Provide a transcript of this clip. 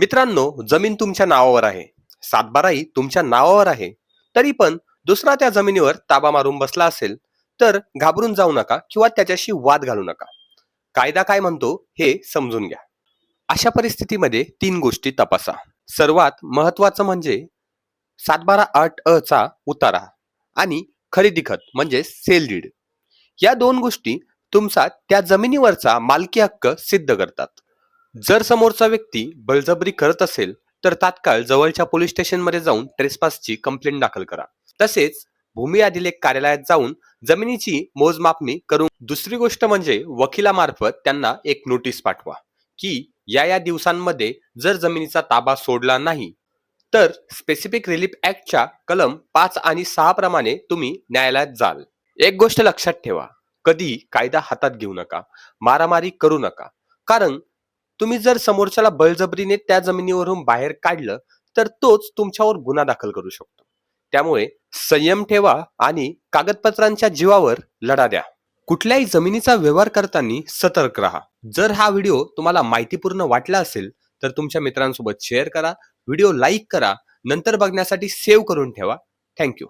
मित्रांनो, जमीन तुमच्या नावावर आहे, सातबाराही तुमच्या नावावर आहे, तरी पण दुसरा त्या जमिनीवर ताबा मारून बसला असेल, तर घाबरून जाऊ नका किंवा त्याच्याशी वाद घालू नका. कायदा काय म्हणतो हे समजून घ्या. अशा परिस्थितीमध्ये तीन गोष्टी तपासा. सर्वात महत्वाचं म्हणजे 712(8) चा उतारा आणि खरेदी खत म्हणजे सेल डीड. या दोन गोष्टी तुमचा त्या जमिनीवरचा मालकी हक्क सिद्ध करतात. जर समोरचा व्यक्ती बळजबरी करत असेल तर तात्काळ जवळच्या पोलीस स्टेशनमध्ये जाऊन ट्रेसपासची कंप्लेंट दाखल करा. तसेच भूमी अभिलेख कार्यालयात जाऊन जमिनीची मोजमापणी करून. दुसरी गोष्ट म्हणजे वकिलामार्फत त्यांना एक नोटीस पाठवा की या दिवसांमध्ये जर जमिनीचा ताबा सोडला नाही तर स्पेसिफिक रिलीफ ऍक्टच्या कलम 5 आणि 6 प्रमाणे तुम्ही न्यायालयात जाल. एक गोष्ट लक्षात ठेवा, कधी कायदा हातात घेऊ नका, मारामारी करू नका. कारण तुम्ही जर समोरच्याला बळजबरीने त्या जमिनीवरून बाहेर काढलं तर तोच तुमच्यावर गुन्हा दाखल करू शकतो. त्यामुळे संयम ठेवा आणि कागदपत्रांच्या जीवावर लढा द्या. कुठल्याही जमिनीचा व्यवहार करताना सतर्क राहा. जर हा व्हिडिओ तुम्हाला माहितीपूर्ण वाटला असेल तर तुमच्या मित्रांसोबत शेअर करा, व्हिडिओ लाईक करा, नंतर बघण्यासाठी सेव्ह करून ठेवा. थँक्यू.